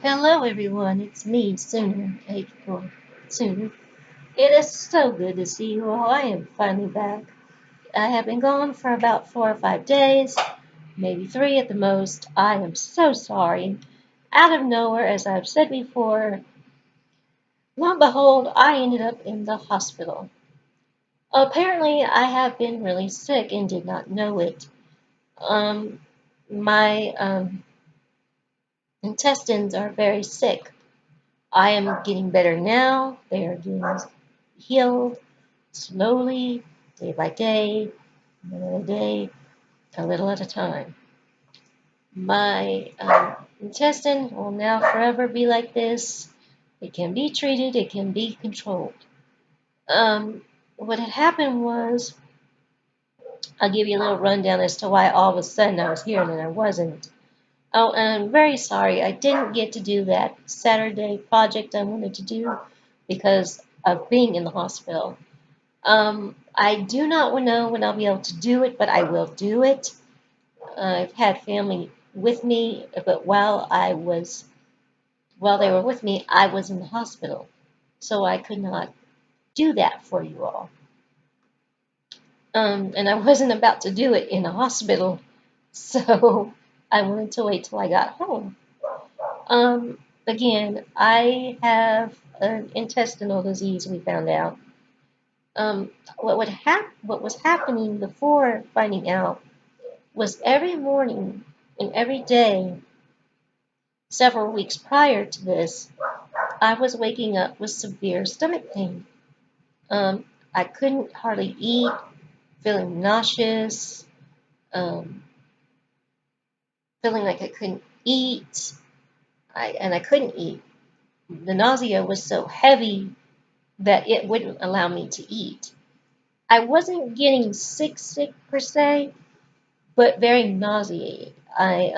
Hello everyone, it's me, Sooner, April Sooner. It is so good to see you all. I am finally back. I have been gone for about 4 or 5 days, maybe 3 at the most. I am so sorry. Out of nowhere, as I've said before, lo and behold, I ended up in the hospital. Apparently, I have been really sick and did not know it. Um, my intestines are very sick. I am getting better now. They are getting healed slowly, day by day, minute a day, a little at a time. My intestine will now forever be like this. It can be treated, it can be controlled. What had happened was, I'll give you a little rundown as to why all of a sudden I was here and then I wasn't. Oh, and I'm very sorry I didn't get to do that Saturday project I wanted to do because of being in the hospital. I do not know when I'll be able to do it, but I will do it. I've had family with me, but while they were with me, I was in the hospital, so I could not do that for you all. And I wasn't about to do it in the hospital, so I wanted to wait till I got home. Again, I have an intestinal disease. We found out. What was happening before finding out was every morning and every day, several weeks prior to this, I was waking up with severe stomach pain. Um, I couldn't hardly eat, feeling nauseous, um, feeling like I couldn't eat, and I couldn't eat. The nausea was so heavy that it wouldn't allow me to eat. I wasn't getting sick per se, but very nauseated. I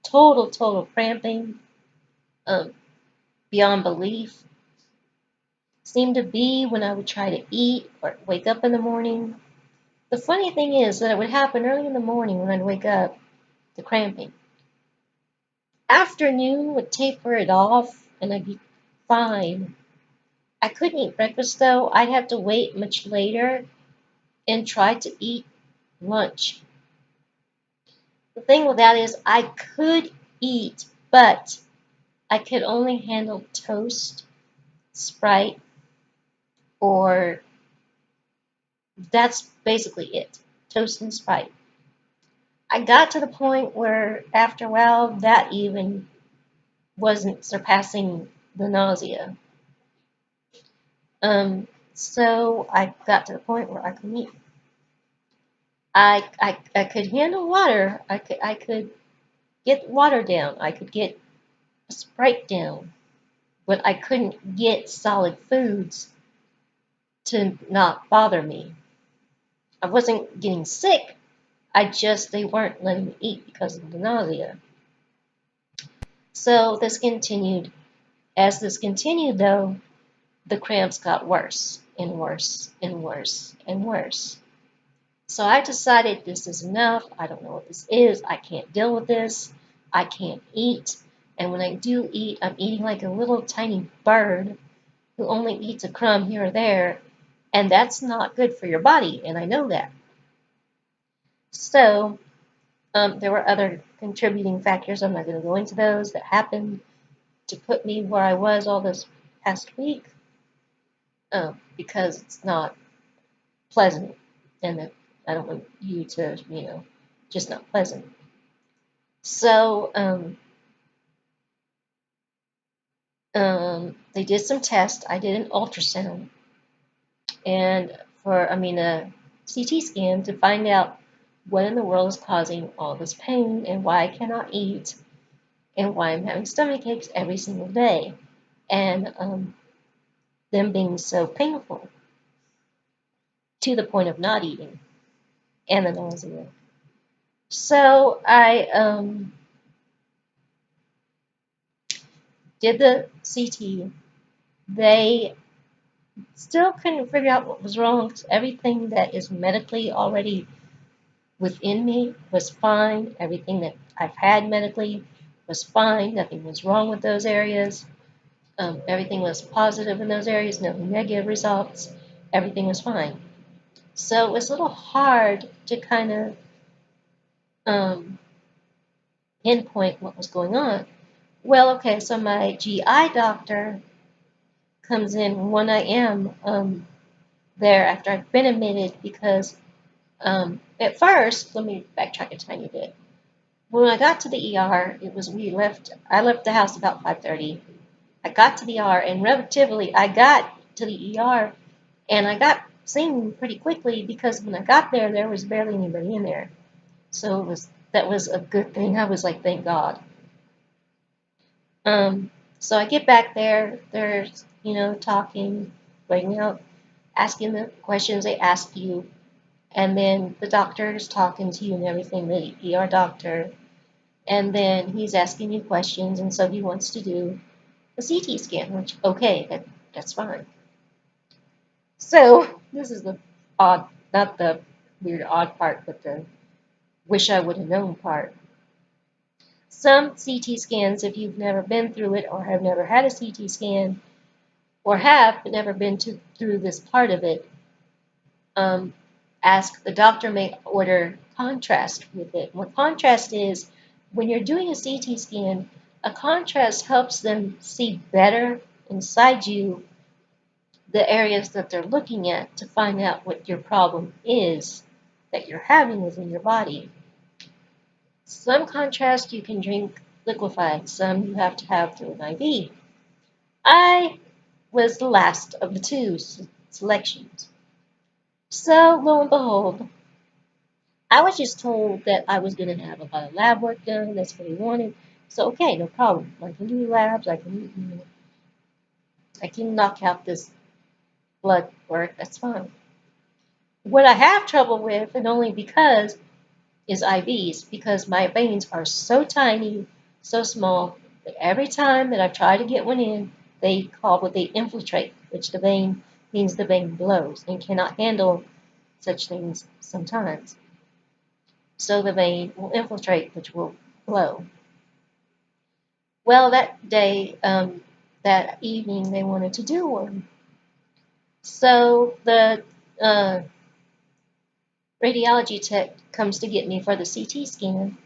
total cramping, um, beyond belief. Seemed to be when I would try to eat or wake up in the morning. The funny thing is that it would happen early in the morning when I'd wake up, the cramping. Afternoon would taper it off and I'd be fine. I couldn't eat breakfast though. I'd have to wait much later and try to eat lunch. The thing with that is I could eat, but I could only handle toast, Sprite, or that's basically it. Toast and Sprite. I got to the point where after a while that even wasn't surpassing the nausea. So I got to the point where I could eat. I could handle water. I could get water down. I could get a Sprite down, but I couldn't get solid foods to not bother me. I wasn't getting sick. They weren't letting me eat because of the nausea. So this continued. As this continued, though, the cramps got worse and worse and worse and worse. So I decided this is enough. I don't know what this is. I can't deal with this. I can't eat. And when I do eat, I'm eating like a little tiny bird who only eats a crumb here or there. And that's not good for your body. And I know that. So there were other contributing factors. I'm not going to go into those that happened to put me where I was all this past week, because it's not pleasant, and I don't want you to, just not pleasant. So they did some tests. I did an ultrasound, and a CT scan to find out what in the world is causing all this pain and why I cannot eat and why I'm having stomach aches every single day, and them being so painful to the point of not eating and the nausea. So I did the CT. They still couldn't figure out what was wrong. Everything that is medically already within me was fine. Everything that I've had medically was fine. Nothing was wrong with those areas. Everything was positive in those areas, no negative results. Everything was fine. So it was a little hard to kind of um, pinpoint what was going on. Well, okay, so my GI doctor comes in when I am there after I've been admitted because at first, let me backtrack a tiny bit. When I got to the ER, I left the house about 5:30. I got to the ER, and relatively, I got to the ER, and I got seen pretty quickly because when I got there, there was barely anybody in there. So that was a good thing. I was like, thank God. So I get back there, they're, talking, bringing out, asking the questions they ask you, and then the doctor is talking to you and everything, the ER doctor, and then he's asking you questions, and so he wants to do a CT scan, which, okay, that's fine. So this is the odd, not the weird odd part, but the wish I would have known part. Some CT scans, if you've never been through it or have never had a CT scan or have but never been through this part of it, um, the doctor may order contrast with it. What contrast is, when you're doing a CT scan, a contrast helps them see better inside you the areas that they're looking at to find out what your problem is that you're having within your body. Some contrast you can drink liquefied, some you have to have through an IV. I was the last of the two selections. So, lo and behold, I was just told that I was going to have a lot of lab work done. That's what he wanted. So, okay, no problem. I can do labs. I can knock out this blood work. That's fine. What I have trouble with, and only because, is IVs, because my veins are so tiny, so small, that every time that I try to get one in, they call what they infiltrate, which the vein means the vein blows and cannot handle such things sometimes. So the vein will infiltrate, which will blow. Well, that day, that evening, they wanted to do one. So the uh, radiology tech comes to get me for the CT scan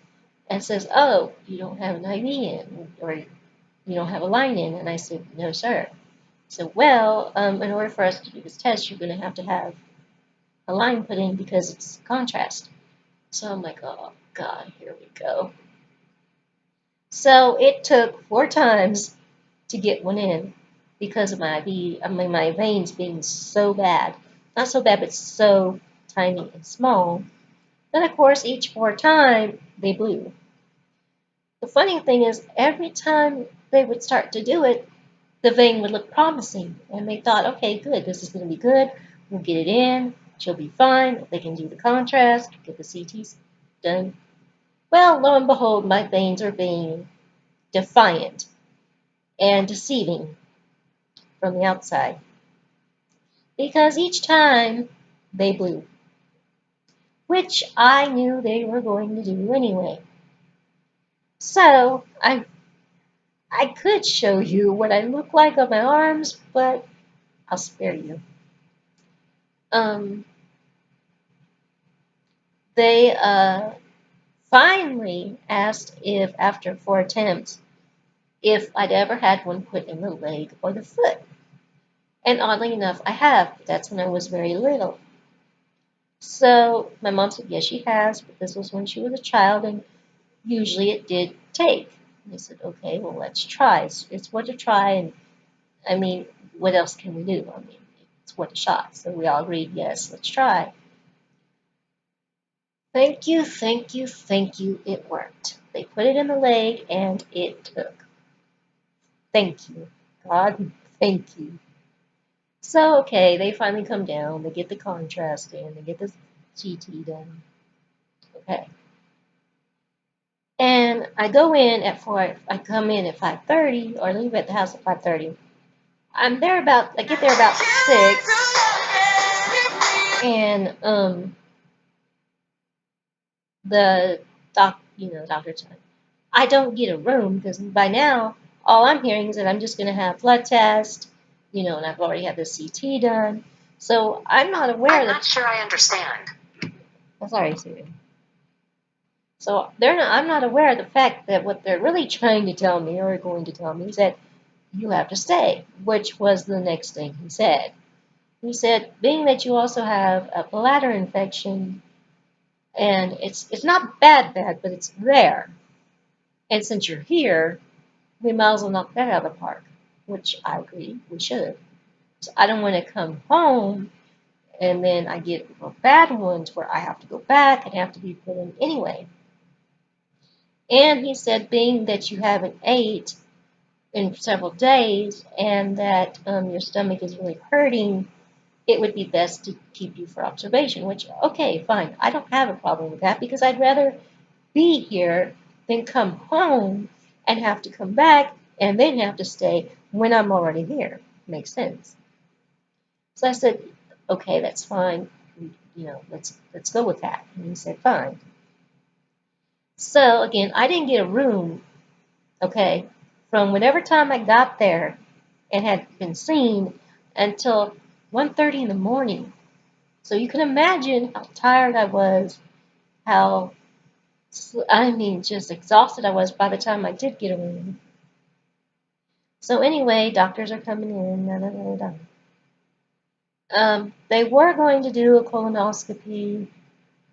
and says, "Oh, you don't have an IV in, or you don't have a line in." And I said, "No, sir." So, well, in order for us to do this test, you're going to have a line put in because it's contrast. So I'm like, oh, God, here we go. So it took 4 times to get one in because of my veins being so bad. Not so bad, but so tiny and small. Then, of course, each 4 time they blew. The funny thing is, every time they would start to do it, the vein would look promising. And they thought, okay, good, this is going to be good. We'll get it in. She'll be fine. They can do the contrast, get the CTs done. Well, lo and behold, my veins are being defiant and deceiving from the outside. Because each time they blew, which I knew they were going to do anyway. So I could show you what I look like on my arms, but I'll spare you. Um, they finally asked if, after 4 attempts, if I'd ever had one put in the leg or the foot. And oddly enough, I have. But that's when I was very little. So my mom said, yes, she has, but this was when she was a child, and usually it did take. And I said, okay, well, let's try. It's worth a try, and I mean, what else can we do? I mean, it's worth a shot. So we all agreed, yes, let's try. Thank you, thank you, thank you. It worked. They put it in the leg, and it took. Thank you. God, thank you. So, okay, they finally come down. They get the contrast in. They get the CT done. Okay. And I go in at 4. I come in at 5:30, or leave at the house at 5:30. I get there about 6, and the doctor time. I don't get a room because by now all I'm hearing is that I'm just going to have blood test, and I've already had the CT done. So I'm not aware I'm not sure I understand. Oh, sorry, Siri. So I'm not aware of the fact that what they're really trying to tell me or going to tell me is that you have to stay, which was the next thing he said. He said, being that you also have a bladder infection, and it's not bad, but it's there. And since you're here, we might as well knock that out of the park, which I agree we should. So I don't want to come home and then I get bad ones where I have to go back and have to be put in anyway. And he said, being that you haven't ate in several days and that your stomach is really hurting, it would be best to keep you for observation, which, okay, fine. I don't have a problem with that because I'd rather be here than come home and have to come back and then have to stay when I'm already here. Makes sense. So I said, okay, that's fine. Let's go with that. And he said, fine. So again, I didn't get a room, okay, from whatever time I got there and had been seen until 1:30 in the morning. So you can imagine how tired I was, how, just exhausted I was by the time I did get a room. So anyway, doctors are coming in. Da, da, da, da. They were going to do a colonoscopy,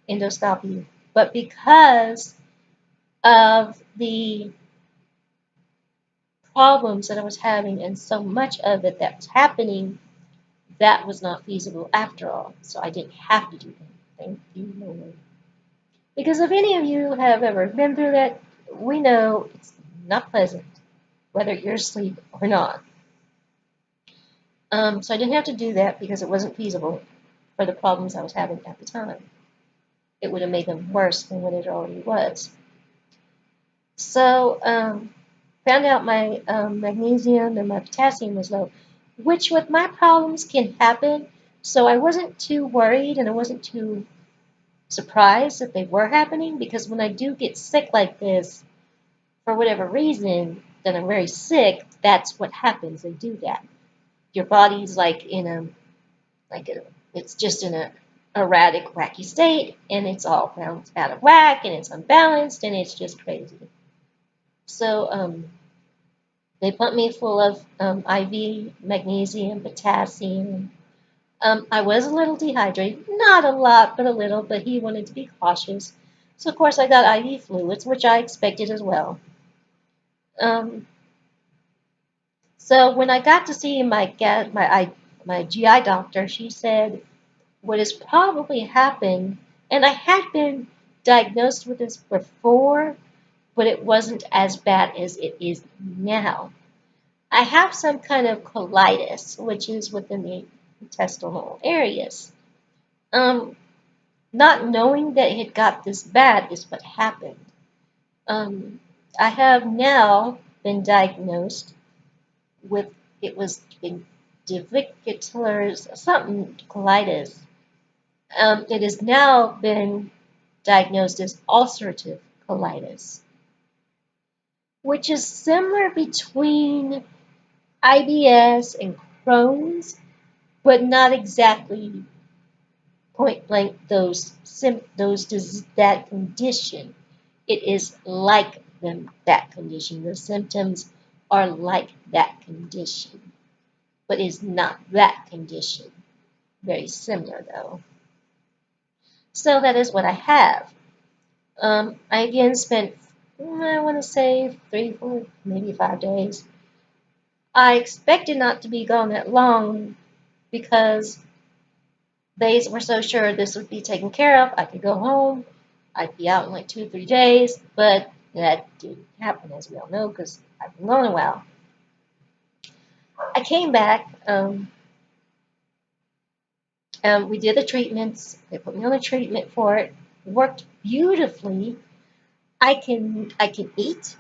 endoscopy, but because of the problems that I was having and so much of it that was happening, that was not feasible after all. So I didn't have to do that. Thank you, Lord. Because if any of you have ever been through that, we know it's not pleasant, whether you're asleep or not. So I didn't have to do that because it wasn't feasible for the problems I was having at the time. It would have made them worse than what it already was. So found out my magnesium and my potassium was low, which with my problems can happen. So I wasn't too worried and I wasn't too surprised that they were happening because when I do get sick like this, for whatever reason, that I'm very sick, that's what happens. They do that. Your body's like it's just in a erratic, wacky state, and it's all out of whack, and it's unbalanced, and it's just crazy. So they put me full of IV magnesium, potassium. I was a little dehydrated, not a lot, but a little, but he wanted to be cautious. So, of course, I got IV fluids, which I expected as well. Um, so when I got to see my GI doctor, she said what has probably happened, and I had been diagnosed with this before, but it wasn't as bad as it is now. I have some kind of colitis, which is within the intestinal areas. Um, Not knowing that it got this bad is what happened. Um, I have now been diagnosed with it was in diverticular something colitis. It has now been diagnosed as ulcerative colitis, which is similar between IBS and Crohn's, but not exactly point blank that condition. It is like that condition. The symptoms are like that condition, but is not that condition. Very similar though. So that is what I have. I again spent, I want to say 3, 4, maybe 5 days. I expected not to be gone that long because they were so sure this would be taken care of. I could go home. I'd be out in like 2 or 3 days, but that didn't happen, as we all know, because I've been gone a while. I came back. We did the treatments. They put me on a treatment for it. It worked beautifully. I can eat.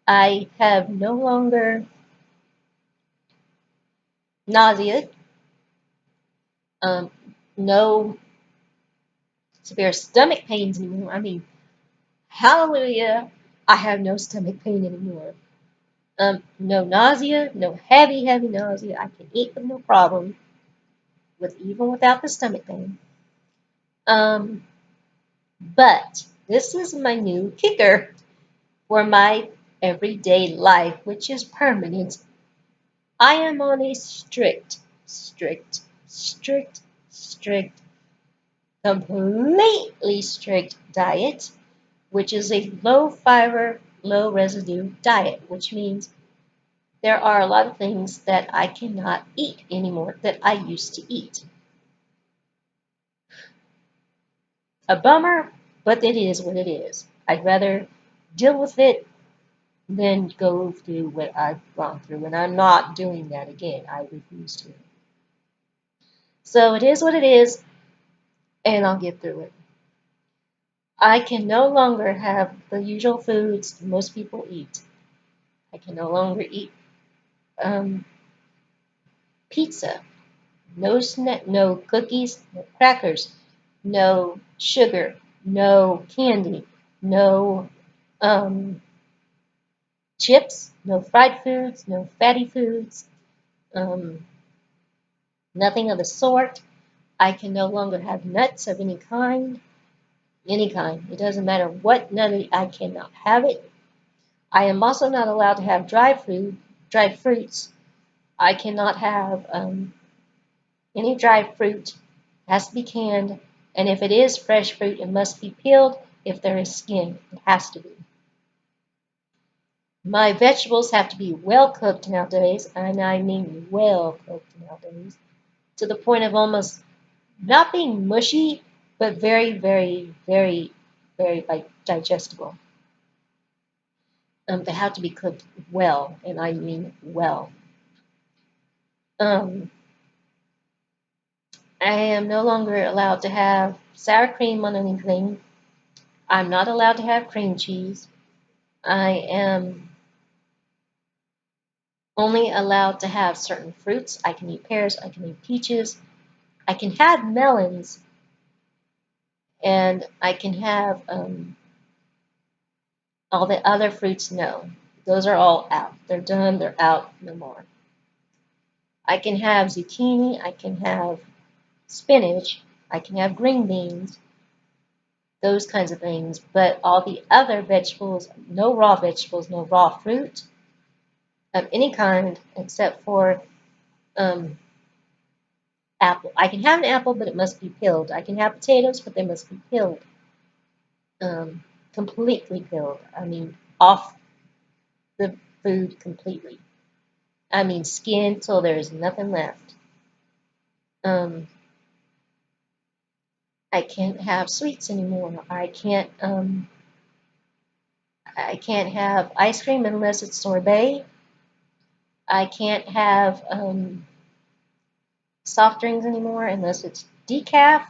I have no longer nausea. Um, no severe stomach pains anymore. I mean, hallelujah. I have no stomach pain anymore. No nausea, no heavy, heavy nausea. I can eat with no problem, with even without the stomach pain. Um, but this is my new kicker for my everyday life, which is permanent. I am on a strict, completely strict diet, which is a low fiber, low residue diet, which means there are a lot of things that I cannot eat anymore that I used to eat. A bummer, but it is what it is. I'd rather deal with it than go through what I've gone through, and I'm not doing that again. I refuse to. So it is what it is, and I'll get through it. I can no longer have the usual foods most people eat. I can no longer eat um, pizza, no cookies, no crackers, no sugar, no candy, no um, chips, no fried foods, no fatty foods, um, nothing of the sort. I can no longer have nuts of any kind, any kind. It doesn't matter what nut, I cannot have it. I am also not allowed to have dried fruits. I cannot have any dried fruit. It has to be canned, and if it is fresh fruit, it must be peeled. If there is skin, it has to be. My vegetables have to be well cooked nowadays, and I mean well cooked nowadays, to the point of almost not being mushy, but very, very, very, very like digestible. They have to be cooked well, and I mean well. Um, I am no longer allowed to have sour cream on anything. I'm not allowed to have cream cheese. I am only allowed to have certain fruits. I can eat pears, I can eat peaches, I can have melons, and I can have all the other fruits. No, those are all out. They're done, they're out, no more. I can have zucchini, I can have spinach, I can have green beans, those kinds of things, but all the other vegetables, no raw vegetables, no raw fruit of any kind except for um, apple. I can have an apple, but it must be peeled. I can have potatoes, but they must be peeled. Um, Completely peeled. I mean, off the food completely. I mean, skin till there's nothing left. Um, I can't have sweets anymore. I can't have ice cream unless it's sorbet. I can't have soft drinks anymore unless it's decaf,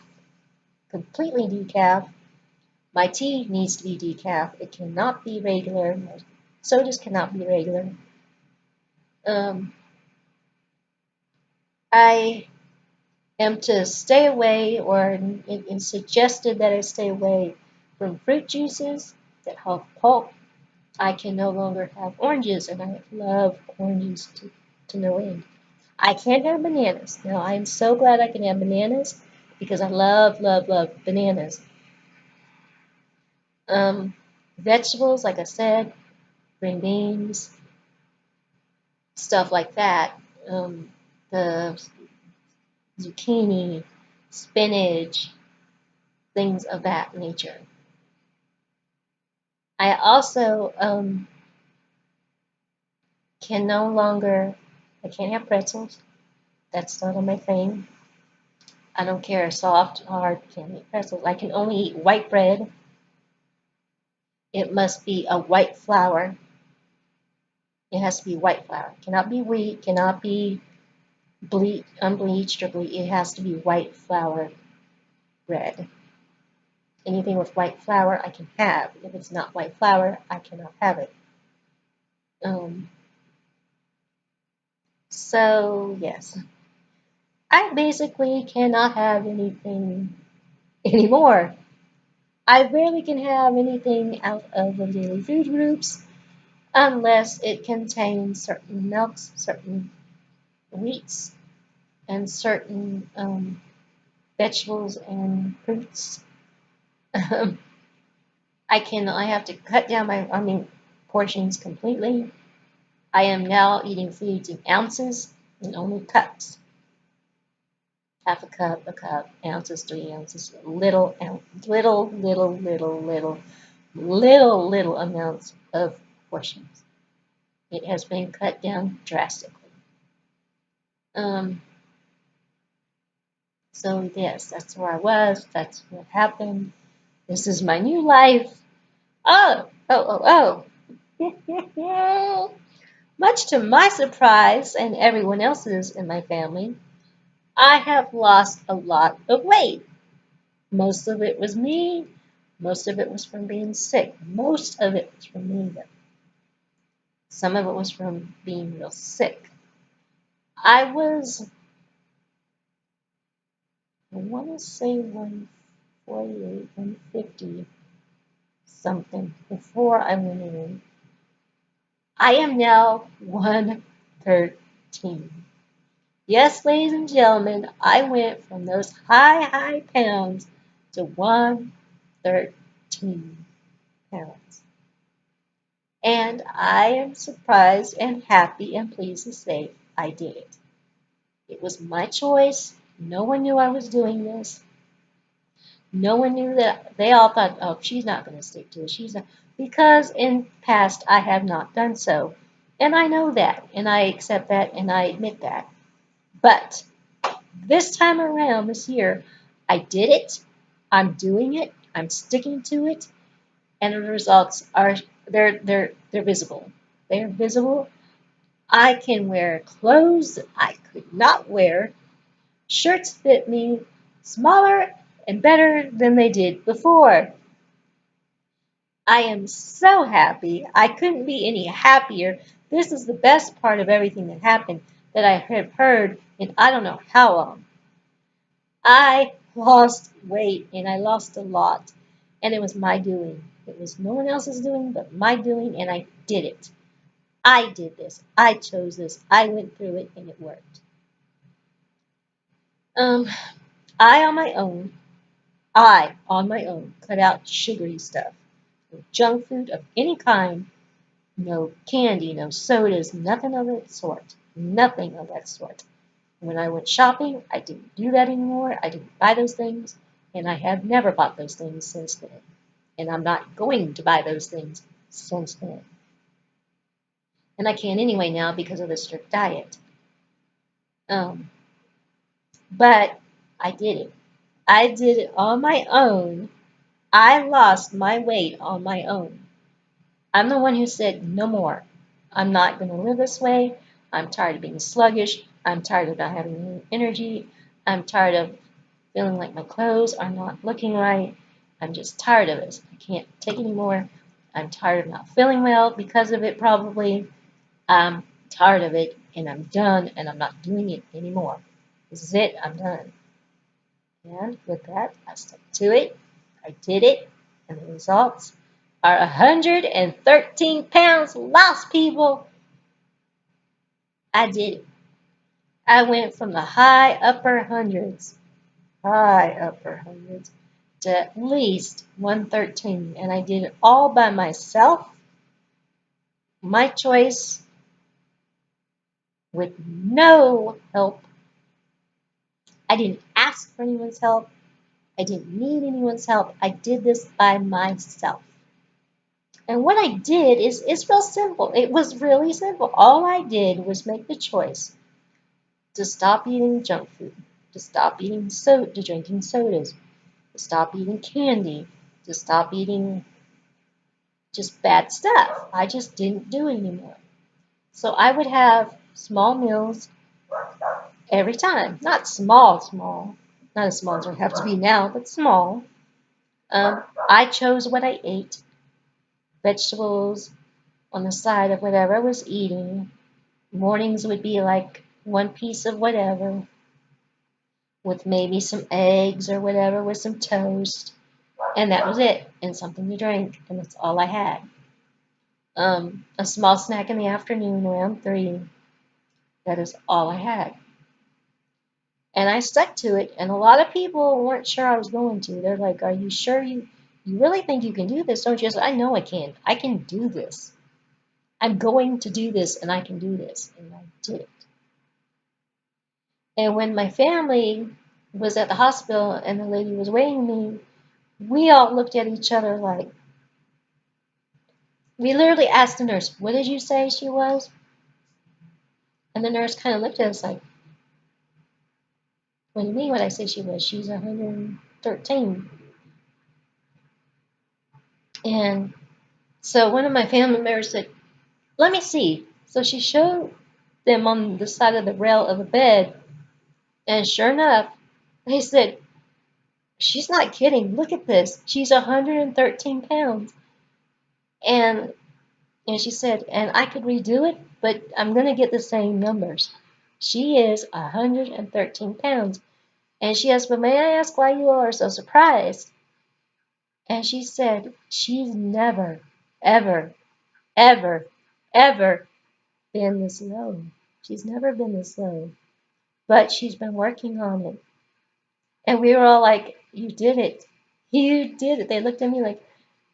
completely decaf. My tea needs to be decaf. It cannot be regular. My sodas cannot be regular. Um, I am to stay away, or it is suggested that I stay away from fruit juices that have pulp. I can no longer have oranges, and I love oranges to no end. I can't have bananas. Now, I am so glad I can have bananas because I love, love, love bananas. Um, Vegetables, like I said, green beans, stuff like that. The zucchini, spinach, things of that nature. I also can no longer, I can't have pretzels. That's not on my thing. I don't care, soft, hard, can't eat pretzels. I can only eat white bread. It must be a white flour. It has to be white flour. It cannot be wheat, cannot be unbleached or bleached. It has to be white flour bread. Anything with white flour I can have. If it's not white flour, I cannot have it. Um, so, yes, I basically cannot have anything anymore. I rarely can have anything out of the daily food groups unless it contains certain milks, certain wheats, and certain vegetables and fruits. I have to cut down portions completely. I am now eating foods in ounces and only cups. Half a cup, ounces, 3 ounces, little amounts of portions. It has been cut down drastically. Um, so yes, that's where I was. That's what happened. This is my new life. Oh. Much to my surprise and everyone else's in my family, I have lost a lot of weight. Most of it was me. Most of it was from being sick. Most of it was from me, though. Some of it was from being real sick. I was, I want to say 148, 150 something before I went in. I am now 113. Yes, ladies and gentlemen, I went from those high pounds to 113 pounds. And I am surprised and happy and pleased to say I did it. It was my choice. No one knew I was doing this. No one knew that. They all thought, oh, she's not going to stick to it. She's not. Because in past I have not done so. And I know that. And I accept that and I admit that. But this time around, this year, I did it. I'm doing it. I'm sticking to it. And the results are they're visible. They're visible. I can wear clothes I could not wear. Shirts fit me smaller and better than they did before. I am so happy. I couldn't be any happier. This is the best part of everything that happened that I have heard in I don't know how long. I lost weight and I lost a lot. And it was my doing. It was no one else's doing but my doing, and I did it. I did this. I chose this. I went through it and it worked. Um, I on my own cut out sugary stuff. No junk food of any kind, no candy, no sodas, nothing of that sort. Nothing of that sort. When I went shopping, I didn't do that anymore. I didn't buy those things, and I have never bought those things since then. And I'm not going to buy those things since then. And I can't anyway now because of the strict diet. Um, but I did it. I did it on my own. I lost my weight on my own. I'm the one who said, no more. I'm not going to live this way. I'm tired of being sluggish. I'm tired of not having any energy. I'm tired of feeling like my clothes are not looking right. I'm just tired of it. I can't take anymore. I'm tired of not feeling well because of it, probably. I'm tired of it, and I'm done, and I'm not doing it anymore. This is it. I'm done. And with that, I stuck to it. I did it, and the results are 113 pounds lost, people. I did it. I went from the high upper hundreds, to at least 113, and I did it all by myself. My choice, with no help. I didn't ask for anyone's help. I didn't need anyone's help. I did this by myself. And what I did is it's real simple. It was really simple. All I did was make the choice to stop eating junk food, to stop eating to drinking sodas, to stop eating candy, to stop eating just bad stuff. I just didn't do it anymore. So I would have small meals every time. Not small. Not as small as I have to be now, but small. I chose what I ate. Vegetables on the side of whatever I was eating. Mornings would be like one piece of whatever, with maybe some eggs or whatever with some toast. and that was it, and something to drink, and that's all I had. A small snack in the afternoon around 3. That is all I had. And I stuck to it, and a lot of people weren't sure I was going to. They're like, "Are you sure you really think you can do this, don't you?" I said, "I know I can. I can do this. I'm going to do this, and I can do this." And I did it. And when my family was at the hospital and the lady was weighing me, we all looked at each other like, we literally asked the nurse, "What did you say she was?" And the nurse kind of looked at us like, "What do you mean what I say she was? She's 113." And so one of my family members said, "Let me see." So she showed them on the side of the rail of the bed, and sure enough, they said, "She's not kidding. Look at this. She's 113 pounds." And and she said, "And I could redo it, but I'm going to get the same numbers." She is 113 pounds. And she asked, "But may I ask why you all are so surprised?" And she said, "She's never, ever, ever, ever been this low. She's never been this low, but she's been working on it." And we were all like, "You did it. You did it." They looked at me like,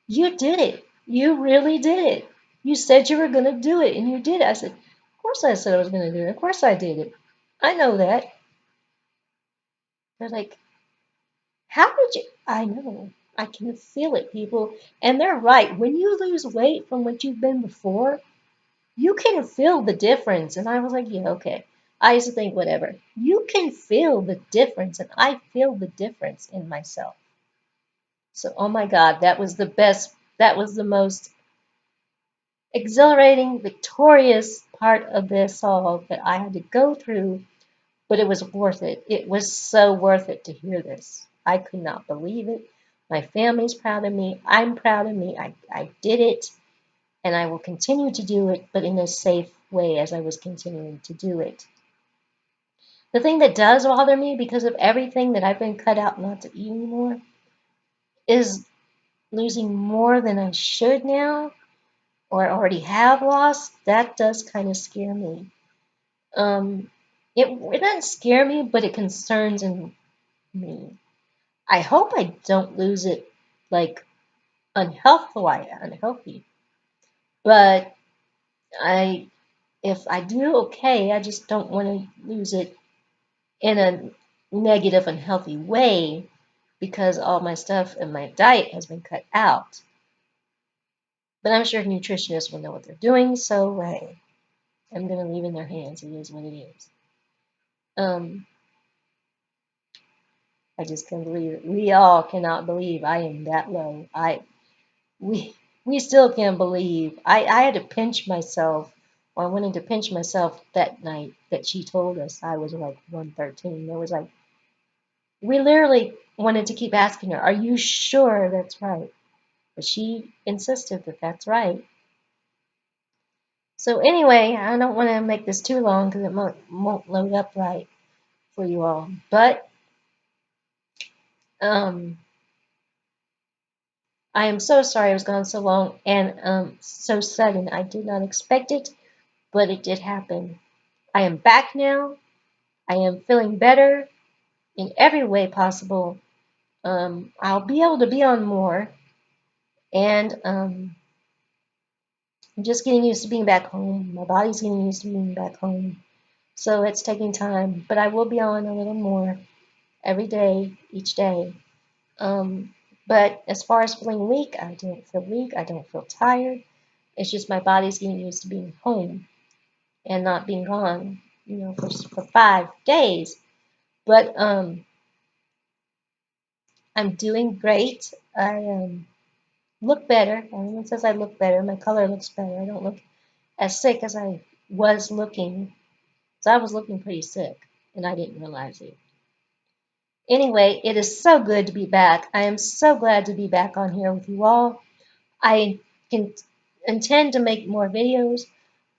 "You did it. You really did it. You said you were going to do it, and you did it." I said, "Of course I said I was going to do it. Of course I did it. I know that." They're like, "How did you?" I know. I can feel it, people. And they're right. When you lose weight from what you've been before, you can feel the difference. And I was like, "Yeah, okay." I used to think, whatever. You can feel the difference. And I feel the difference in myself. So, oh my God, that was the best. That was the most exhilarating, victorious part of this all that I had to go through, but it was worth it. It was so worth it to hear this. I could not believe it. My family's proud of me. I'm proud of me. I did it, and I will continue to do it, but in a safe way as I was continuing to do it. The thing that does bother me because of everything that I've been cut out not to eat anymore is losing more than I should now or already have lost. That does kind of scare me. Um, it doesn't scare me, but it concerns me. I hope I don't lose it like unhealthy. But I, if I do, okay. I just don't want to lose it in a negative, unhealthy way because all my stuff and my diet has been cut out. But I'm sure nutritionists will know what they're doing, so hey, I'm gonna leave in their hands. It is what it is. Um, I just can't believe it. We all cannot believe I am that low. We we still can't believe. I had to pinch myself, or I wanted to pinch myself that night that she told us I was like 113. It was like we literally wanted to keep asking her, "Are you sure that's right?" But she insisted that that's right. So anyway, I don't want to make this too long because it won't load up right for you all. But um, I am so sorry I was gone so long and so sudden. I did not expect it, but it did happen. I am back now. I am feeling better in every way possible. I'll be able to be on more, and I'm just getting used to being back home. My body's getting used to being back home, so it's taking time. But I will be on a little more every day, each day. Um, but as far as feeling weak, I don't feel weak. I don't feel tired. It's just my body's getting used to being home and not being gone, for 5 days. But I'm doing great. I look better. Everyone says I look better. My color looks better. I don't look as sick as I was looking. So I was looking pretty sick, and I didn't realize it. Anyway, it is so good to be back. I am so glad to be back on here with you all. I can intend to make more videos.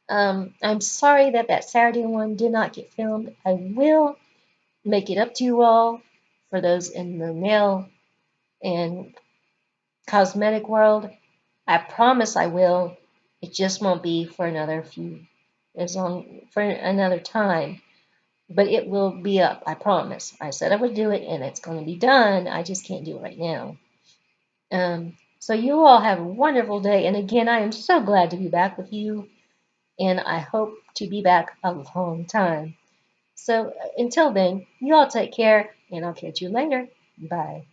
I'm sorry that that Saturday one did not get filmed. I will make it up to you all for those in the mail and cosmetic world, I promise I will. It just won't be for another for another time. But it will be up, I promise. I said I would do it, and it's going to be done. I just can't do it right now. So you all have a wonderful day. And again, I am so glad to be back with you, and I hope to be back a long time. So until then, you all take care, and I'll catch you later. Bye.